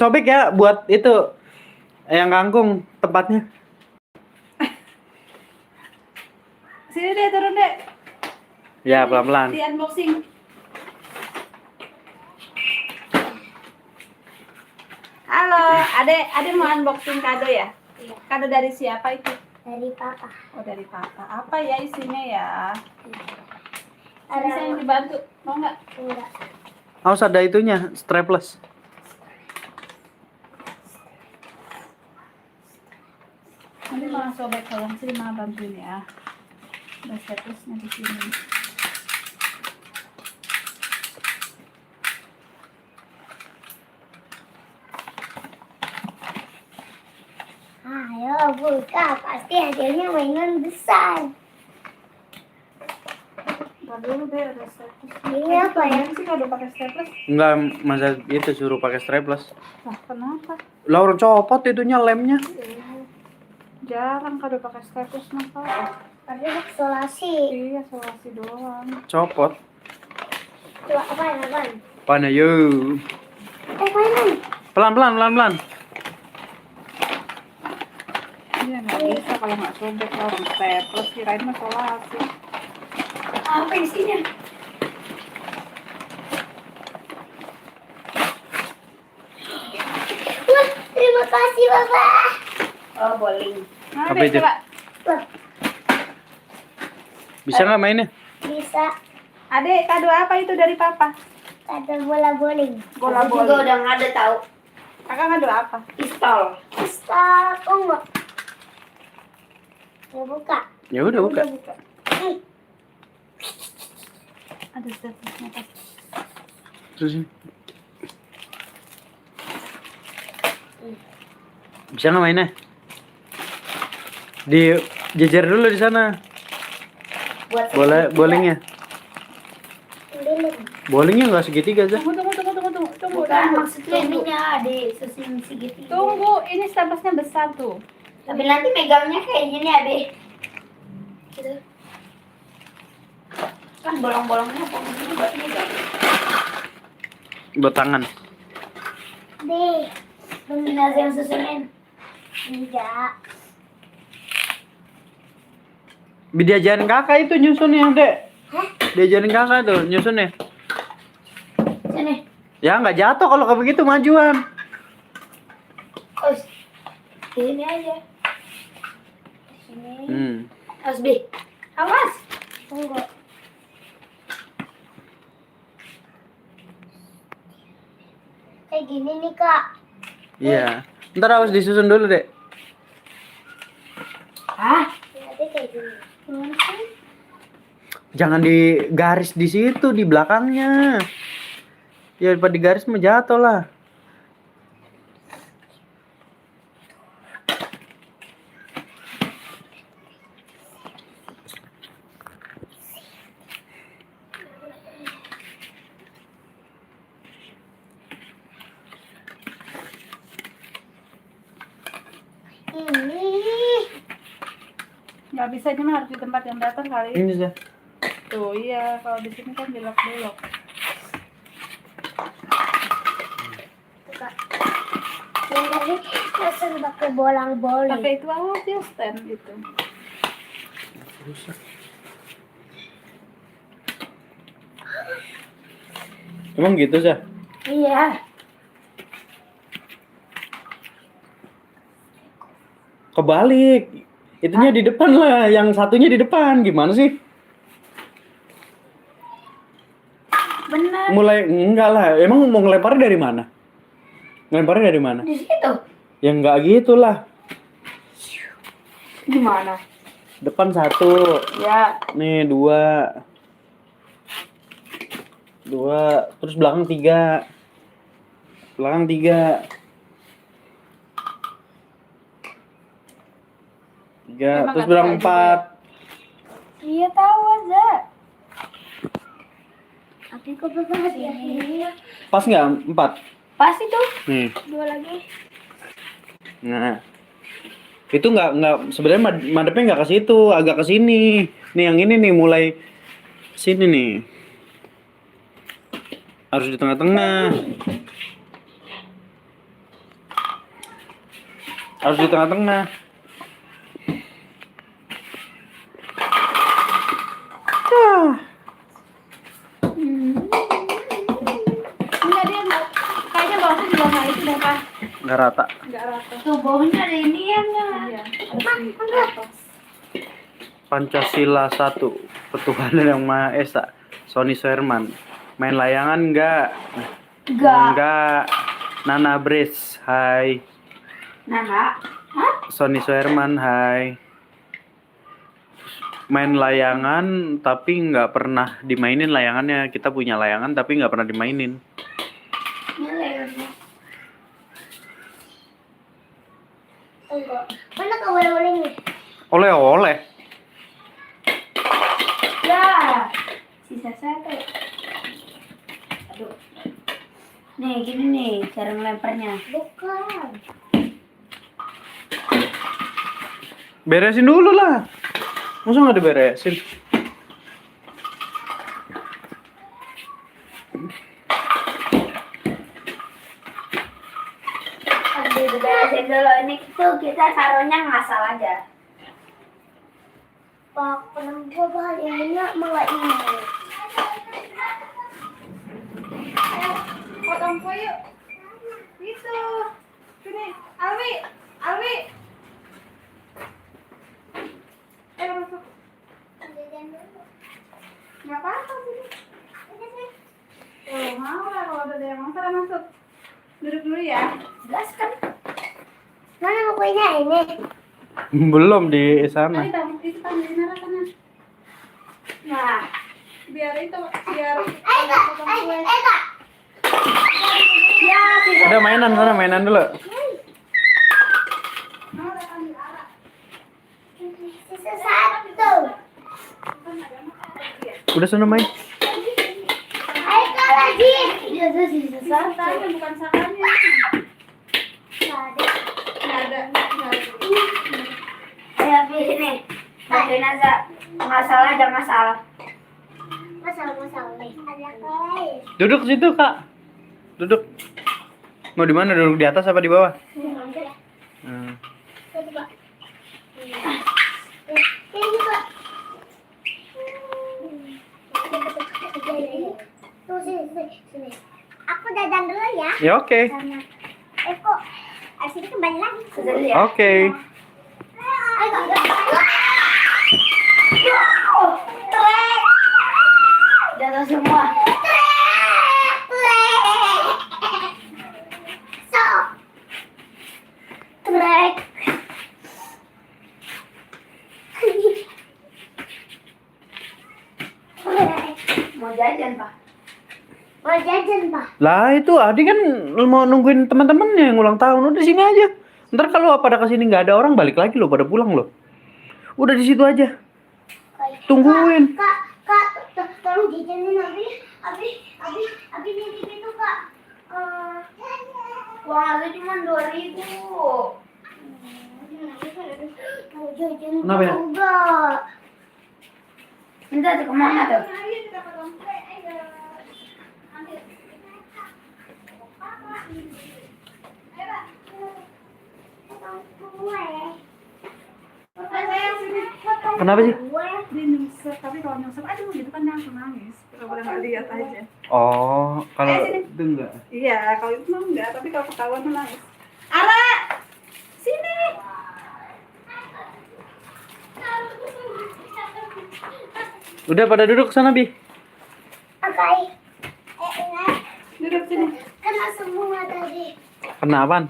Sobek ya buat itu yang kangkung tempatnya. Sini deh, turun deh. Ya, pelan-pelan. Di unboxing. Halo, Ade mau unboxing kado ya? Iya. Kado dari siapa itu? Dari papa. Oh, dari papa. Apa ya isinya ya? Ada Bisa yang dibantu, mau nggak? enggak? Harus ada itunya, strapless. Nanti malah sobek kalau sini malah bantuin ya. Ada statusnya di sini. Ayo buka, pasti hadiahnya mainan besar. Ntar dulu deh, ada status. Ini apa ya? Sih kado pakai status? Enggak, masa itu suruh pakai strapless. Nah, kenapa? Lah orang copot itunya lemnya. Jarang kado pakai status masa. Tapi isolasi. Iya, solasi doang. Copot. Coba apaan? Pana yuk. Mainan. Pelan-pelan. Iya, nggak bisa kalau nggak sobek orang status. Kirain mah solasi. Apa isinya? Wah, terima kasih Bapak. Oh, bowling. Nah, Apa deh, itu? coba. Wah, Bisa nggak mainnya? bisa Adek, kado apa itu dari papa? ada bola bowling. Bola Aku bowling. juga udah nggak ada tahu. Kakak kado apa? Pistol. Pistol. Enggak. Mau buka? Ya udah buka. Buka. Ada statusnya pasti. Terus ini. Bisa nggak mainnya? Di jejer dulu di sana. Buat Bowlingnya. Bowling. Bowlingnya nggak segitiga aja. Tunggu. Bukan maksudnya ininya di susun segitiga. Tunggu, ini statusnya besar tuh. Tapi nanti megangnya kayak gini Ade. Gitu. Kan bolong-bolongnya apa begini buat megang. Buat tangan. Deh, Bunda yang susunin. Enggak. Diajarin kakak itu nyusunnya, Dek. Hah? Diajarin kakak tuh nyusunnya. Sini. Ya nggak jatuh kalau kayak begitu majuan. Oh, ini aja. Sini. Awas, Bi. Awas. Enggak. Kayak gini nih, Kak. Iya. Ntar harus disusun dulu, Dek. Hah? Nanti kayak gini. Jangan digaris di situ, di belakangnya. Ya daripada digaris mah jatuh lah. Ini. Nggak bisa, ini mah harus di tempat yang datar kali. Ini sih. Tuh iya, kalau di sini kan belok-belok. Kak. Yang tadi langsung pakai bolang bowling. Pakai itu aja stand gitu. Emang gitu sih? Iya. Kebalik. Itunya di depan lah, yang satunya di depan. Gimana sih? Benar. Mulai enggak lah. Emang mau ngelemparnya dari mana? Ngelemparnya dari mana? Di situ. Ya enggak gitu lah. Gimana? Depan satu. Ya, Nih dua. Terus belakang tiga. Emang Terus nggak belakang tahu empat. iya tahu aja. Tapi kok banget ya ini? Pas nggak empat? Pas itu. Nih. Dua lagi. Nah. Itu nggak sebenarnya madepnya nggak ke situ, agak ke sini. Nih yang ini nih mulai sini nih. Harus di tengah-tengah. Harus di tengah-tengah. Enggak, dia nggak, kayaknya bawahnya juga nggak itu deh Pak. Nggak rata. Nggak rata. Tuh baunya ada ini ya enggak? Iya, harus di atas. Pancasila 1, Ketuhanan Yang Maha Esa. Sony Suherman. Main layangan enggak? Enggak. Enggak. Nana Bres, hai. Nana. Hah? Sony Suherman, hai. Main layangan tapi nggak pernah dimainin layangannya. Kita punya layangan tapi nggak pernah dimainin. Ini layarnya. Enggak. Mana kau boleh-boleh nih? Oleh-oleh. Ya. Sisa satu. Aduh. Nih, gini nih cara ngelemparnya. Bukan. Beresin dulu lah. Masa nggak diberesin? Habis diberesin dulu ini tuh kita taruhnya ngasal aja. Pak, kenapa bahan ini malah ini? Ayo, potong kue yuk. Itu. Sini, Alwi. Alwi. Ayo masuk. Nggak apa-apa sini. Oh, mau lah kalau ada yang mau sana masuk. Duduk dulu ya. Gas kan? Mana kuenya ini? Belum di sana. Tadi bang, itu kan di sana sana. Nah. Biar itu, biar potong kue. Kak. Ya, sisa. Udah mainan sana, mainan dulu. Mau datang di arah. Sisa satu. Udah sana main. Ayo Kak lagi. Ya, tuh sisa satu. Sakanya bukan sakanya. Nggak ada. Ayo habis ini. Bantuin aja. Masalah ada masalah. Masalah nih. Ada guys. Duduk situ, Kak. Duduk. Mau di mana? Duduk di atas apa di bawah? Hmm. Ini juga. Tuh sini. Aku dadan dulu ya. Ya oke. Sama kok abis ini kembali lagi. Oke. Ayo. Jatuh semua. Trek. Mau jajan, Pak? Mau jajan, Pak? Lah itu Adi kan mau nungguin teman-temannya yang ulang tahun. Udah sini aja. Ntar kalau pada kesini nggak ada orang balik lagi loh, pada pulang loh. Udah di situ aja. Tungguin. Kak, tolong jajanin Abi nitip itu, Kak. Uang aku cuma 2.000. Mau jajan Kenapa ya? enggak? Minta tuh kemana tuh? Ayo kita potong kue. Ayo. Ambil. Ayo, Pak. Ayo, sayang, sini. Kenapa sih? Dia nyungsep, tapi kalau nyungsep, aduh gitu kan langsung nangis. Kalau udah nggak lihat aja. Oh, kalau Ayo, sini. itu enggak. Iya, kalau itu mah enggak, tapi kalau ketahuan tuh nangis. Ara, sini. Udah pada duduk sana, Bi. Oke. Duduk sini. Kena semua tadi. Kena apaan?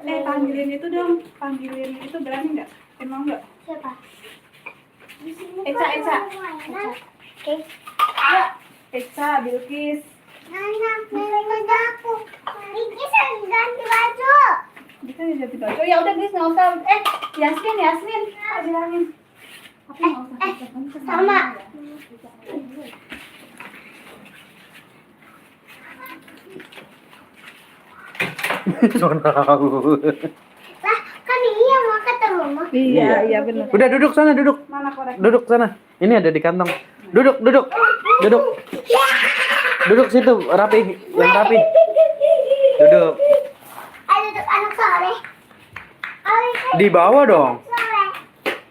Panggilin itu dong. Panggilin itu berani nggak? Emang nggak? Siapa? Di sini Eca, kok Eca. semuanya. Oke. Eca, Bilkis. Nana, milih aku. Ini saya ganti baju. Dia kan ganti baju. Ya udah, Gis, nggak usah. Yasmin. Ah, bilangin. Tapi nggak usah. Sama. Lah, kan iya mau ketemu mama. Iya benar. Udah duduk sana, duduk. Mana korek? Duduk sana. Ini ada di kantong. Duduk. Duduk situ, rapi, yang rapi. Duduk. Ayo duduk anak sore. Di bawah dong.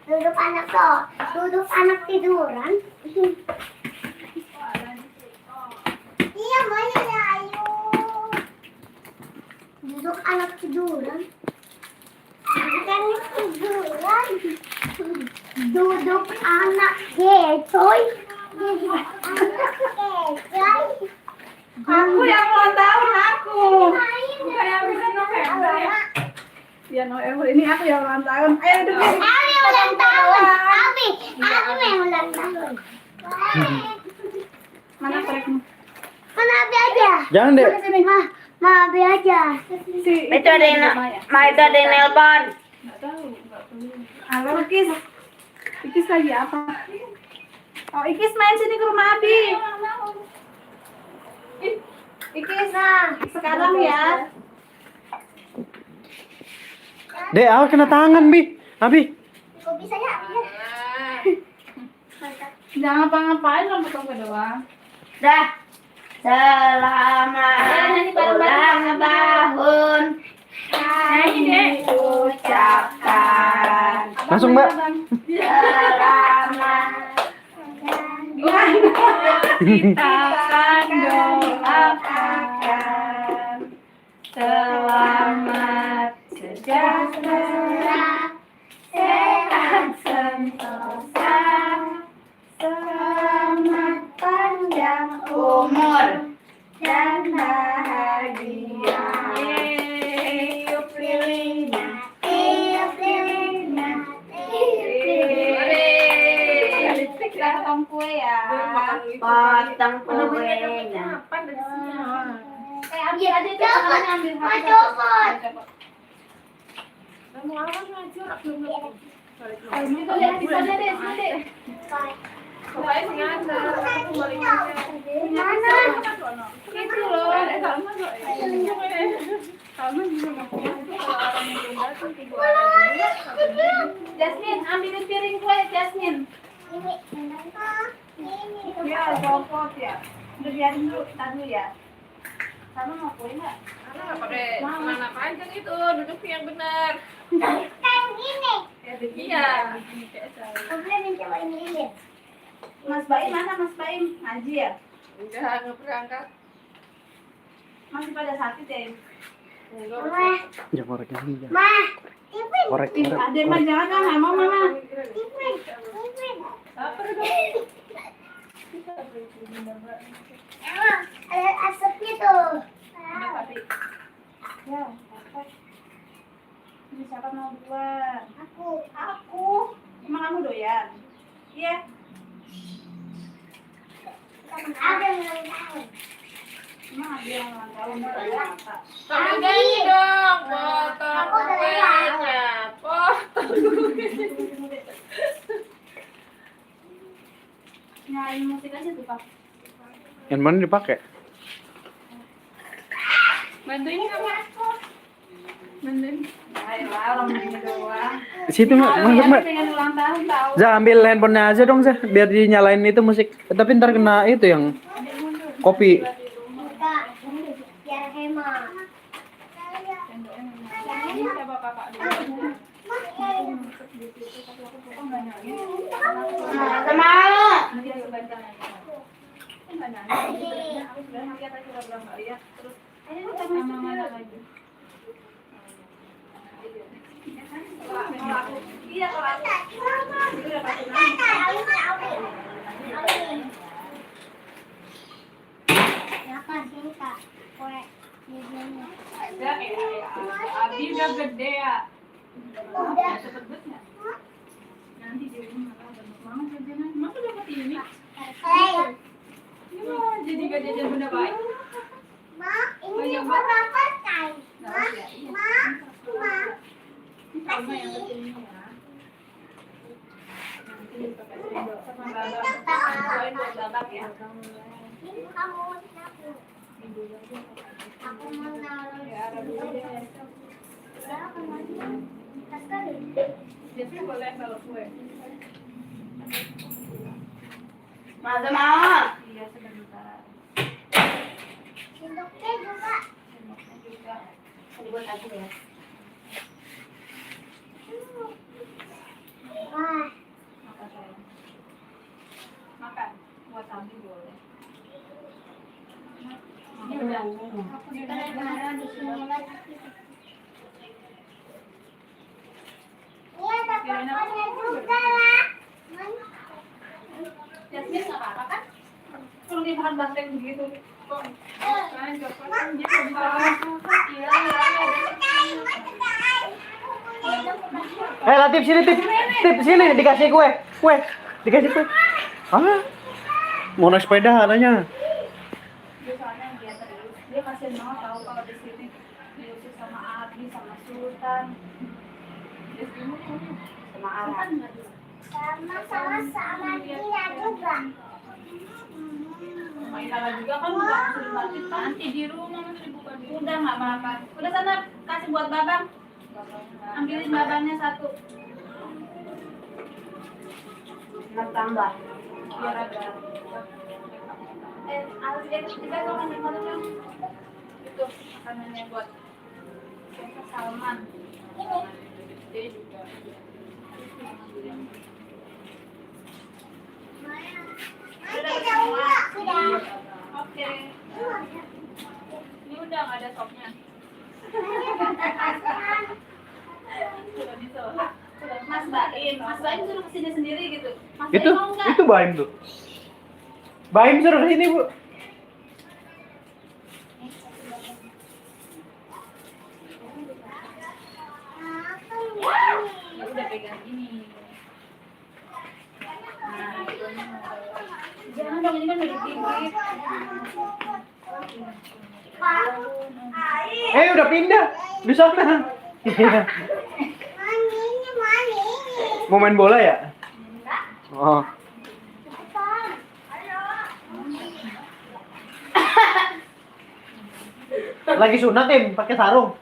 Duduk anak tuh. Duduk anak tiduran. Iya, Maya ya, ayo. Duduk anak tiduran. Bukan tiduran. Duduk anak gecoy. Duduk anak gecoy. Aku yang ulang tahun aku. Bukan yang bisa November ya. Ya November ini aku yang ulang tahun. Ayo duduk. Abi ulang tahun. Abi yang ulang tahun. Mana korekmu? Mana Abi aja? Jangan deh. Ma Abi aja. Itu ada yang nelpon. Nggak tahu. Halo Ikis. Ikis lagi apa? Oh Ikis main sini ke rumah Abi. Ikis, sekarang ya. Dek, awal kena tangan, Bi. Abi. Kok bisa ya? Jangan ngapa-ngapain, lompat-lompat doang. Dah. Selamat ulang tahun. Kami ucapkan. Langsung, Mbak. Selamat. Kita akan doakan selamat sejahtera, sehat sentosa, selamat panjang Umur. dan bahagia. Tiup lilin, tiup lilin, Kita potong kue ya. Potong kuenya. Ambil aja itu tangannya, ambil Ma copot. Ini tuh lihat di sana deh, sini deh. Mana? Itu loh. Jasmine, ambilin piring kue, Jasmine. Ini. Ya, copot ya. Udah biarin dulu, kita dulu ya. Sama mau kue nggak? Karena nggak pakai celana panjang itu, duduknya yang benar. Kayak gini. Iya. Aku boleh coba ini. Mas Baim mana Mas Baim? Ngaji ya? Udah nggak berangkat. Masih pada sakit ya? Ma, Jangan korek ini, jangan. ma, tipin, Korek, Ih, korek. ada mah jangan kan, nggak mau mama. tipin, tipin. Ada asapnya tuh. Ya, ini siapa mau duluan? Aku. Aku. Emang kamu doyan? Iya. Ada ulang tahun. Emang ada yang ulang tahun doyan apa? Sambil nyanyi dong, potong kuenya, potong. Nyalain musik aja tuh Pak. Yang mana dipakai? Bantuin kamu. Bantuin. Ayolah, orang begini doang. Di situ, Mbak. Masuk, Mbak. Pengen ulang tahun tahu. Za, ambil handphonenya aja dong, Za. Biar dinyalain itu musik. Tapi ntar kena itu yang kopi. Enggak, biar hemat. Ini coba kakak dulu. Sama. Nanti aku baca lagi. Nggak nyanyi. Aku sudah lihat aja berapa kali ya. Terus sama mana lagi? Iya kalau aku itu udah pasti Siapa sini Kak? Kue. Ini. Ada Abi udah gede ya. Udah. cepet banget nggak? Nanti di rumah ada mama jajanan. Mama dapat ini. Ini mah jadi gak jajan benda baik. Ma, ini berapa kali? Nggak Ma, usah, iya. ma, ma. Ini sama yang kecil ini ya. Nanti pakai sendok sama babak. Poin buat babak ya. Ini kamu aku. Aku mau naruh. Ya, ada dulu deh. Berapa lagi? Sekali. Jadi boleh kalau kue. Masa mau. Iya, sebentar. Sendoknya juga. Sendoknya juga. Buat aku ya. orang banteng begitu. Latif sini, Tip. Tip sini dikasih kue. Dikasih kue. Mau naik sepeda katanya. Dia soalnya dia terus. Dia kasihan banget tahu kalau di sini diusir sama Abi, sama Sultan. Dia sama Sultan nggak bisa. Sama Dina juga. Main lala juga kan udah suruh Latif nanti di rumah masih dibuka di. Udah nggak apa-apa. Udah sana kasih buat babang. Ambilin babangnya satu. Tambah. Biar ada. Alas itu juga kalau kan dimana itu makanannya buat Salman. Ini juga. Oke. Ini udah nggak ada sopnya. Sudah bisa. Mas Baim suruh kesini sendiri gitu. Mas Baim mau nggak? Itu Baim tuh. Baim suruh kesini, Bu. Ya udah pegang ini. Nah, jangan dong, ini kan udah digigit. Udah pindah di sana. Mau main bola ya? Oh. Lagi sunat, Tim, pakai sarung.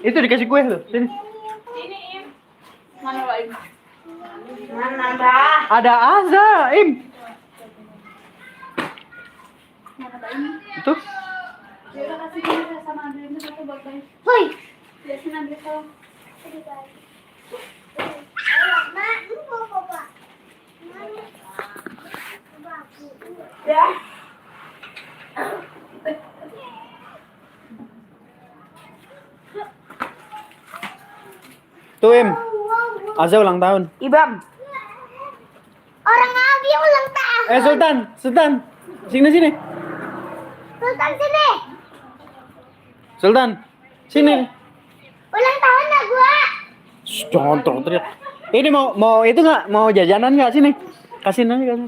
Itu dikasih kue tuh, sini. Ini Im. Mana Pak Im? Mana Mbak? Ada Aza, Im. Mana Pak Im? Itu. Ya udah kasih ini sama ambilin satu buat Pak Im. Woi. Ya sini ambil tolong. Ya. Tuh, Im. Aza ulang tahun. Ibam. Orang Abi ulang tahun. Sultan. Sini. Sultan sini. Sultan. Sini. Ulang tahun lah gua. Shh, jangan teriak. Ini mau itu nggak? Mau jajanan nggak sini? Kasihin aja kan.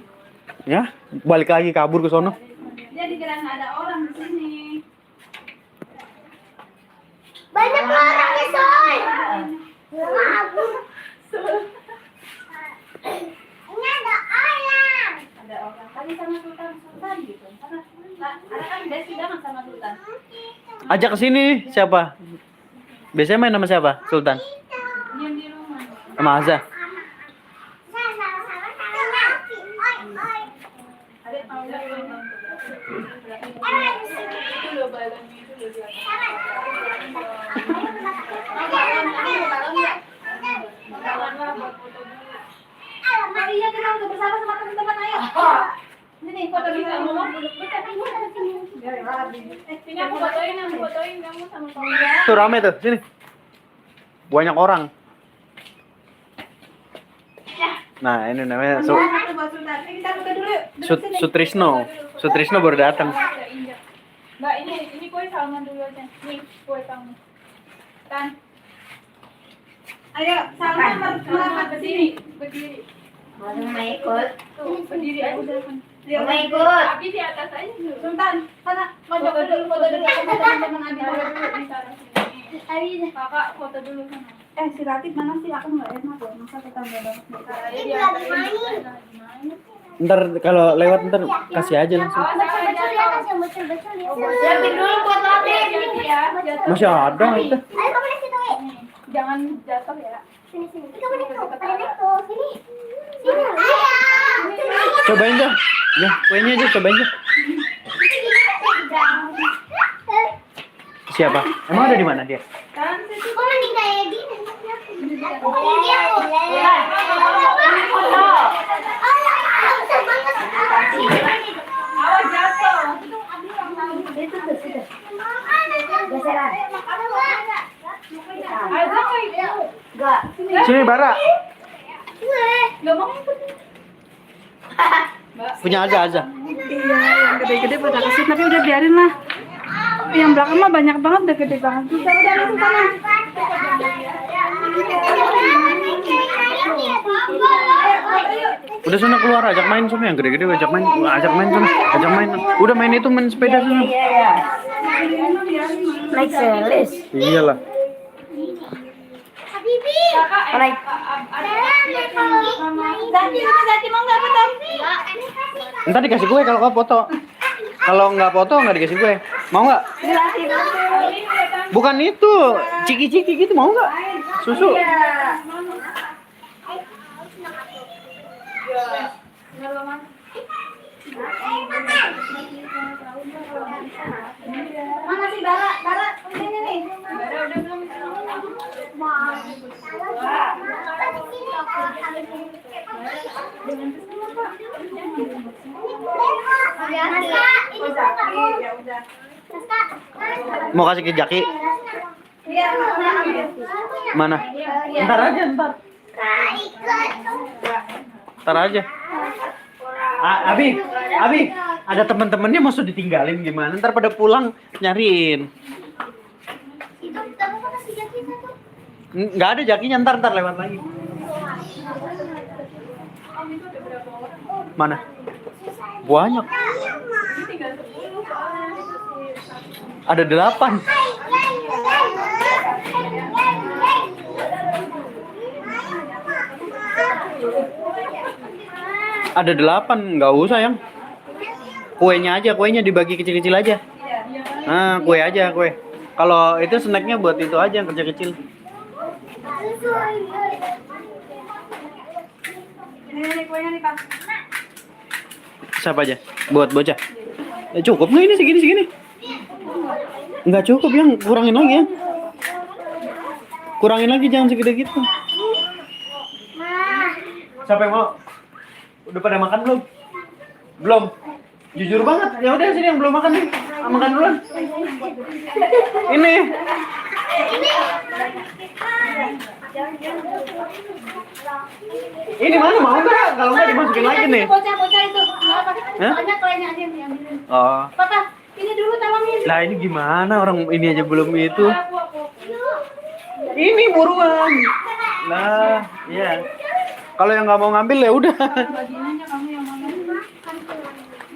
Ya, balik lagi kabur ke sono. Dia dikira nggak ada orang di sini. Banyak orangnya, Soy. Kabur. Ini ada orang. Ada orang tadi sama Sultan gitu. Ada kan Desi banget sama Sultan. Ajak ke sini siapa? Biasanya main sama siapa? Sultan. Diam di rumah. Sama Aza. Ada tahu nggak? Itu loh balonnya itu loh dia. Iya, kita udah bersama sama teman-teman, ayo. Ini foto kita ngomong. Sini aku fotoin kamu sama kamu. Tuh rame tuh, sini. Banyak orang. Nah, ini namanya Kita foto dulu. Sutrisno baru datang. Mbak, ini kue Salman dulu aja. Nih, kue Salman. Kan. Ayo, Salman merapat ke sini. Berdiri. Mau ikut? Tuh, berdiri aja. Mau ikut? Abi di atas aja dulu. Sultan, sana. Foto dulu sama teman-teman Abi. Foto dulu di sana sini. Kakak foto dulu sana. Si Latif mana sih? Aku nggak enak loh. Masa kita nggak dapat. Ini lagi main. Ntar kalau lewat ntar kasih aja langsung. Betul ya, kasih betul ya. Siapin dulu buat Latif. Ya, Masih ada itu. Ayo kamu naik situ, Wi. jangan jatuh ya. Sini. Kamu naik tuh. Pada naik tuh. Sini. Ayo. Cobain tuh. Ya, kuenya aja cobain tuh. Siapa? Emang ada di mana dia? Kan situ. Kok mending kayak gini? Aku mending dia boleh. Awas jatuh. Itu tuh. Geseran. Sini Bara. Gak mau ikut. Punya aja. Iya, yang gede-gede pada kesini, tapi udah biarin lah. Yang belakang mah banyak banget, udah gede banget. Udah langsung sana. Udah sana keluar, ajak main sana yang gede-gede, ajak main sana, ajak main. Udah main itu, main sepeda sana. Naik selis. Iyalah. Naik. Zaki mau nggak foto? Ntar dikasih gue kalau kau foto. Kalau nggak foto nggak dikasih gue. Mau nggak? Bukan itu, ciki-ciki gitu mau nggak? Susu. Mana sih Bara ini nih. Mau kasih ke Jaki? Mana? Ntar aja, ntar. Ntar aja. Abi, ada teman-temannya masuk ditinggalin gimana? Ntar pada pulang nyariin. Nggak ada Jakinya, ntar lewat lagi. Mana? Banyak. Ada 8. Ada 8, nggak usah yang. Kuenya dibagi kecil-kecil aja. Nah, kue aja. Kalau itu snacknya buat itu aja yang kecil-kecil. Ini kuenya nih Pak. Siapa aja? Buat bocah. Cukup nggak ini segini? Nggak cukup yang, kurangin lagi ya. Kurangin lagi, jangan segede gitu. Siapa yang mau? Udah pada makan belum? Belum. Jujur banget. Ya udah sini yang belum makan nih. Makan duluan. Ini. Ini mana mau nggak? Kalau nggak dimasukin lagi nih. Bocah itu. Kenapa? Hah? Soalnya kuenya aja yang diambilin. Oh. Papa, ini dulu tolongin. Lah ini gimana orang ini aja belum itu. Ini buruan. Lah, iya. Kalau yang nggak mau ngambil ya udah. Bagian aja kamu yang mana?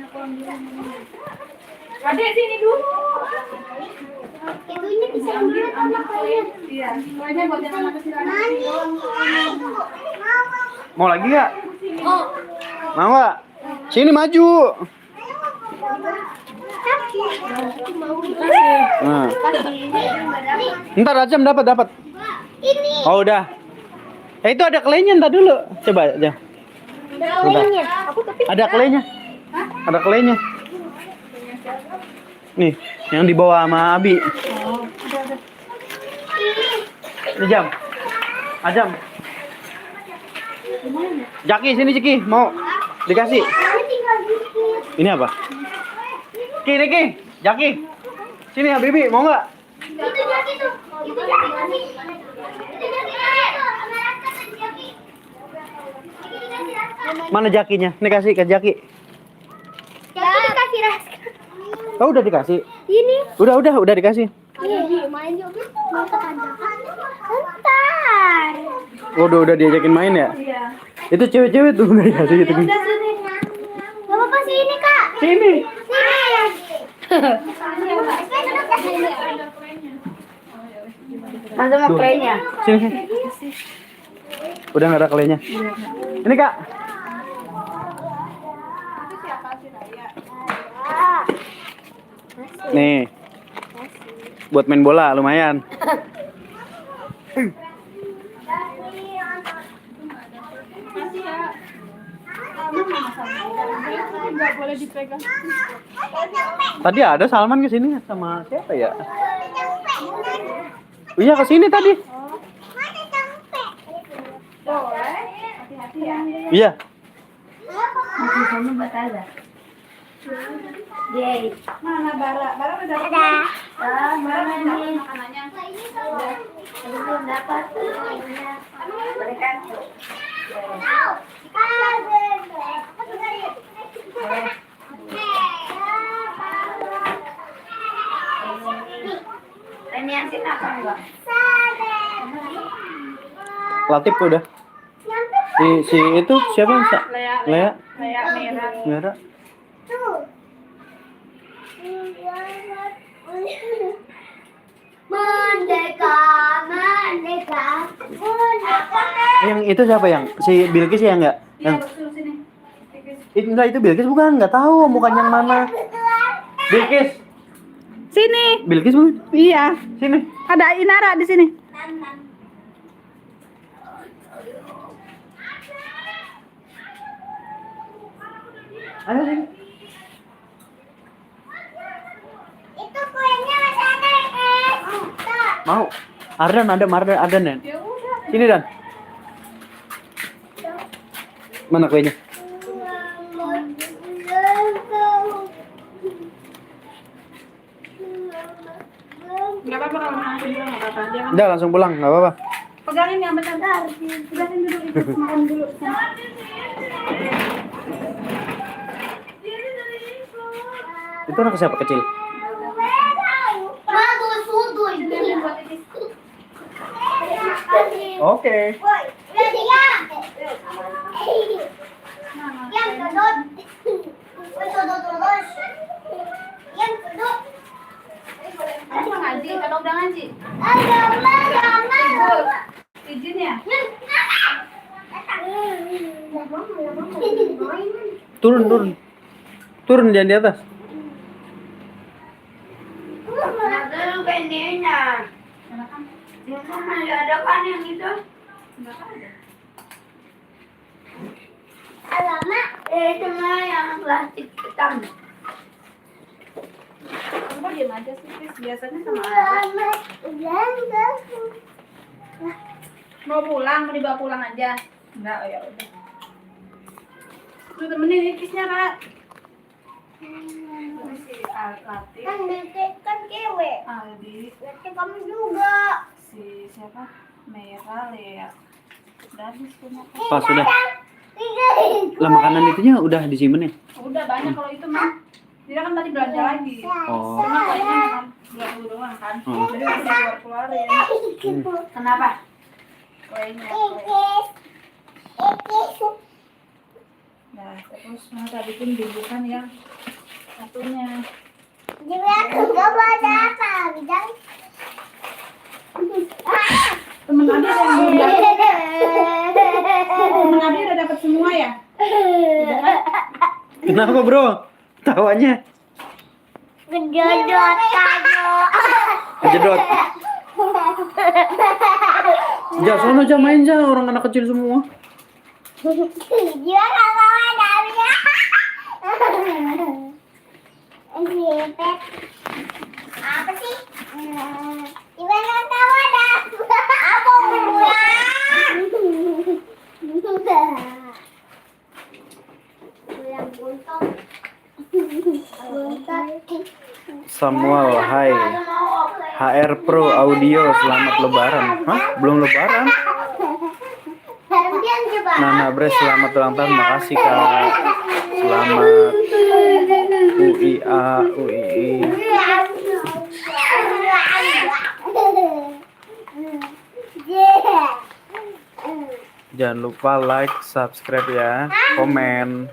Aku ambilin. Adek sini dulu. Ibunya bisa ambil sama kuenya. Iya. Kuenya buat yang anak kecil aja. Mau lagi nggak? Mau nggak? Sini maju. Nah. Ntar Ajam dapat. Ini. Oh udah. Itu ada kelenya ntar dulu. Coba aja. Kuenya. Aku tapi Ada kelenya. Ada kelenya. Nih, yang dibawa sama Abi. Ini Ajam. Jaki sini Ciki, mau dikasih. tinggal dikit. Ini apa? Ki, Jaki. Sini Habibi, mau nggak? Itu Jaki tuh. Itu Jaki. Mana Jakinya? Nih kasih ke Jaki. Jaki dikasih Raska. Oh, udah dikasih. Ini. Udah dikasih. Iya, main juga. Mau Bentar. Udah diajakin main ya? Iya. Itu cewek-cewek tuh nggak dikasih gitu. Udah sini. Gak apa-apa sini, Kak. Sini. Sini. Masa mau kuenya? Sini. Udah nggak ada kelenya. Ini Kak. Nih. Buat main bola lumayan. Nggak boleh dipegang. Tadi ada Salman kesini sama siapa ya? Iya kesini tadi. Hati-hati ya. Iya. Yeay. Mana Bara udah dapat. Ada. Bara udah dapat makanannya. Belum dapat. Berikan. Ini yang sini apa enggak? Latif udah. Si itu siapa? Lea. Lea merah. Merah. Merdeka, merdeka, merdeka. Yang itu siapa yang? Si Bilkis ya enggak? Iya, Yang betul sini. enggak itu Bilkis bukan, enggak tahu bukan yang mana. Bilkis. Sini. Bilkis bukan? Iya. Sini. Ada Inara di sini. Ayo sini. Itu kuenya masih ada, Mau. Ardan ada Nen. Ya udah. Sini Dan. Mana kuenya? Enggak apa-apa kalau langsung pulang enggak apa-apa. Jangan Udah langsung pulang, enggak apa-apa. pegangin yang bentar. Pegangin dulu itu makan dulu. Itu anak siapa kecil? Bagus, sudah. Oke. Ready ya? Yang kedua. Terus. Yang kedua. Kamu ngaji, kalau udah ngaji. Ada. Izin ya? Turun jangan di atas. Ada lu pendeknya. Yang mana ada kan yang itu? Alamak, itu mah yang plastik hitam. Kamu diam aja sih, Chris. Biasanya sama Alamak, mau pulang, mau dibawa pulang aja. Enggak, oh ya udah. Lu temenin Ikisnya, Kak. Ini si Latif, kan deket kan cewek. Aldi, Berarti kamu juga. si siapa? Merah, Lea. Udah habis tuh makan. Pas sudah. Lah makanan itunya udah disimpan ya? Udah banyak kalau itu mah. Dia kan tadi belanja lagi. Oh. Cuma kayaknya makan 20 doang kan. Jadi udah keluarin. Kenapa? Kuenya. Nah, terus masa bikin bibukan yang satunya. Jadi aku gak ada apa, bidang. Temen Abi ada yang belum dapet. Temen Abi udah dapet semua ya? Kenapa bro? Tawanya Kejedot kamu. kejedot. Ja, sono aja main ja, orang anak kecil semua. Dia kalau ada ya. Zipet. Apa sih? Gimana tahu ada? Apa pulang buntung. Samuel, hai. HR Pro Audio, selamat lebaran. Hah? Belum lebaran? Herbian coba. Nana Bres, selamat ulang tahun. Makasih Kak. Selamat UIA, UII. Jangan lupa like, subscribe ya, komen.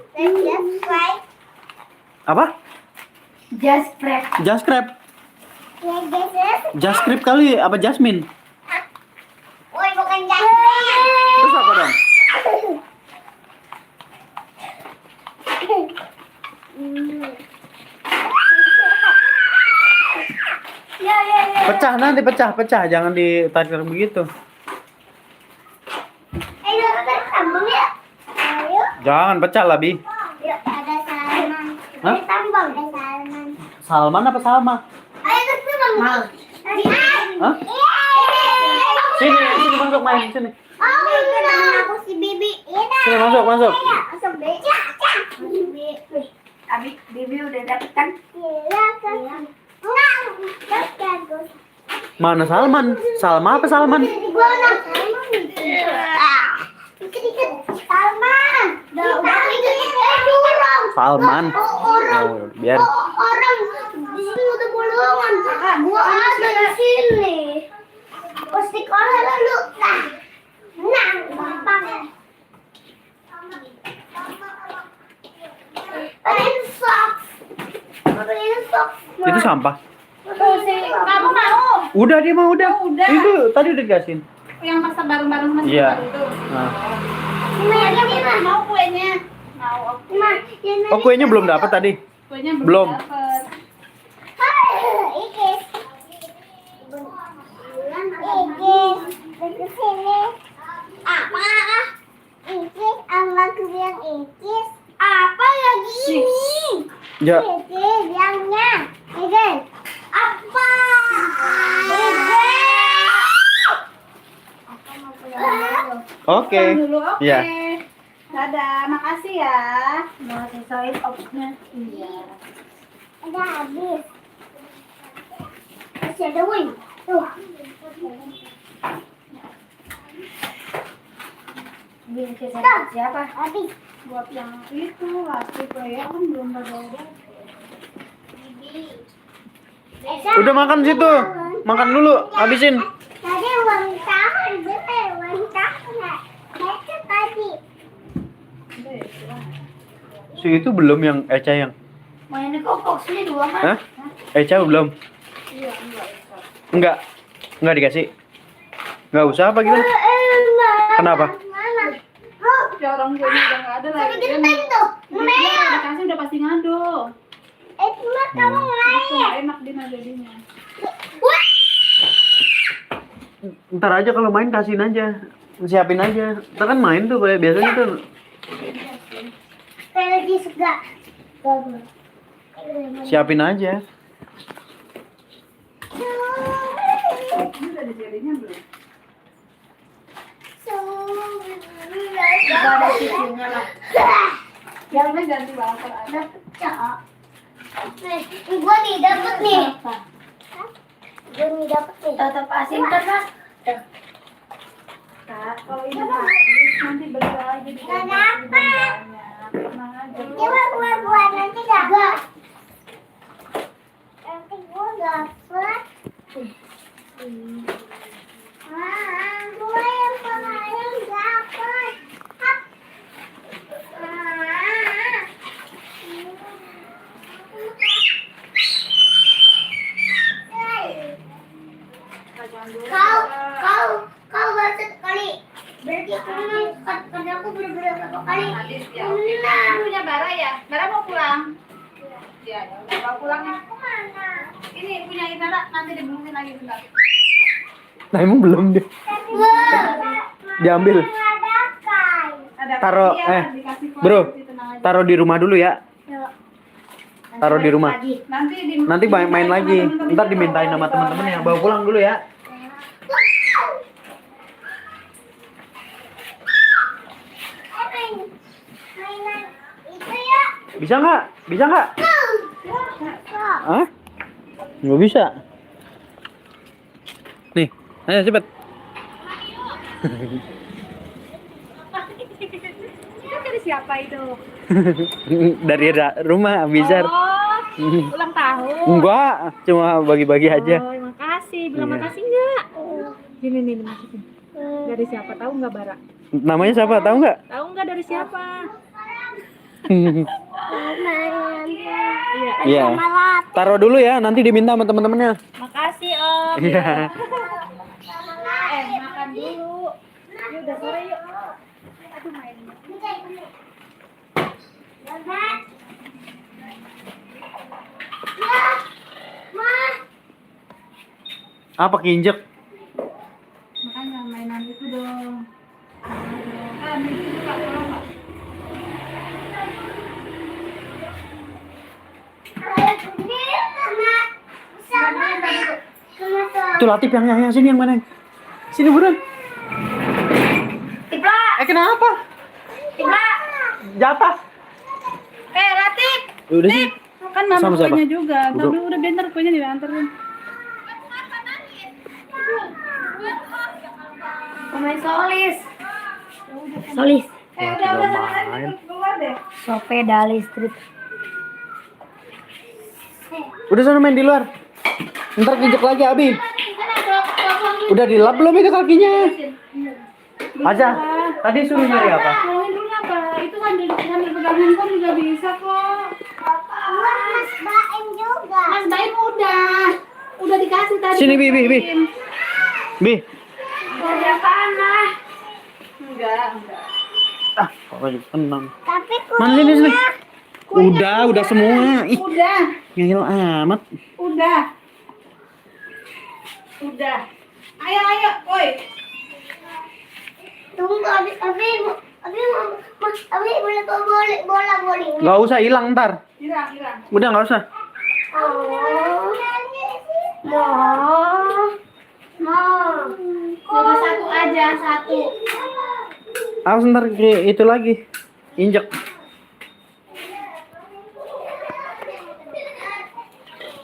Apa? Just prep. Jaskrip. Ya guys. Jaskrip kali apa Jasmine? Woi bukan Jasmine. Terus apa dong? Ya. Pecah nanti pecah, jangan ditarik begitu. Ayo kita sambung ya. Ayo. Jangan pecah lah Bi. Yuk ada Salman. Hah? Kita sambung ada Salman. Salman apa Salma? Ayo kita sambung. Hah? Sini masuk main sini. Oh, teman aku si Bibi. Sini masuk. Masuk Bibi. Abi, Bibi udah dapet kan? Iya kan. Enggak, dapet. Mana Salman? Salma apa Salman? Gua anak dikit-dikit. Salman. Durung. Salman. Orang. Oh, biar. Orang di sini udah bolongan. Gua ada di sini. Pas sekolah lalu. Nah, gampang. Pakai socks. Itu sampah. Kamu mau? Udah dia mau udah. Udah. Itu tadi udah dikasihin. Yang masak bareng-bareng sama Iya. si itu. Nah. Mau kuenya? Mau aku. Oh, kuenya belum dapat tadi. Kuenya Belum. dapet. Ikis. Ikis. Sini. Apa? Ikis sama yang ikis. Apa lagi ini? Ya. Ikis bilangnya. Ikis. Apa? Oke. Pulang dulu, oke. Iya. Dadah, makasih ya. Mau sisain opsnya. Iya. Udah habis. Masih ada wing. Tuh. Ini sisain siapa? Habis. Buat yang itu, lagi ya kan belum ada. Udah makan situ. Makan dulu, habisin. Tadi uang tahun, bener uang tahun. Baca tadi. Si itu belum yang Eca yang. Mainnya kok boxnya dua kan? Hah? Eca belum? Enggak. Enggak dikasih. Enggak usah apa gimana? Kenapa? Mana? Ya orang kuenya udah nggak ada lagi. Tapi kita tuh. Dia dikasih udah pasti ngado. Cuma kamu main. Itu nggak enak dia jadinya. Wah. Ntar aja kalau main kasihin aja. Siapin aja. Ntar kan main tuh kayak biasanya tuh. Kayak lagi suka. Siapin aja. Ini udah dijadinya belum? Gak ada sisinya lah. Yang ganti wafer aja. Gua nih dapet nih. Gua nih dapet nih. Tetap asin kan mas? Kak, kalau ini habis nanti beli lagi di Kenapa? Tenang aja. Coba gua nanti dapet. Nanti gua dapet. Gua yang kemarin dapet. Hap. Kau baca sekali. Berarti karena aku berapa kali. Habis ya. Punya Bara ya? Bara mau pulang? Iya, ya udah mau pulang ya. Kemana? Ini punya Inara nanti dibungkusin lagi bentar. Nah emang belum deh. Diambil. Ada Taruh, iya, dikasih kuah, bro, nanti tenang aja. taruh di rumah dulu ya. Taruh di rumah. Nanti main lagi. Ntar dimintain sama teman-teman yang bawa pulang dulu ya. Mainan itu ya. Bisa nggak? Bisa nggak? Hah? Nggak bisa. Nih, ayo cepet. Itu dari siapa itu? Dari rumah bisa. Oh, ulang tahun. Enggak, cuma bagi-bagi aja. Oh, makasih. Bilang Iya. makasih enggak? Gini nih dimasukin. Dari siapa tahu nggak Bara? Namanya siapa? Tahu nggak? Tahu nggak dari siapa? Iya. Iya. Taruh dulu ya, nanti diminta sama teman-temannya. Makasih Om. Iya. Makan dulu. Yuk, udah sore yuk. Aduh main. Apa keinjek? Makanya mainan itu dong. Ini juga tolong Pak. Itu Latif yang sini yang mana? Sini buruan. Tipla. Kenapa? Tipla. Jatah. Latif. Udah sih. Kan mama Sama siapa? kuenya juga. Tapi Udah. udah bentar kuenya diantarin. Pemain solis. Solis. Udah sana keluar deh. Sepeda listrik. Udah sana main di luar. Ntar injek lagi Abi. Udah dilap belum itu kakinya? Aja. Tadi suruh nyari apa? Ngomongin dulu apa? Itu kan sambil pegang handphone juga bisa kok. Mas Baim juga. Mas Baim udah dikasih tadi. Sini Bi. Bi. Ada apaan lah? Enggak. Ah, kok tenang. Tapi Mana sini? Udah semua. Ih, Udah. ngeyel amat. Udah. Ayo, woi. tunggu Abi boleh bawa bola bowling. Gak usah hilang ntar. Hilang. Udah nggak usah. Cuma satu aja, satu. Awas ntar itu lagi. Injek.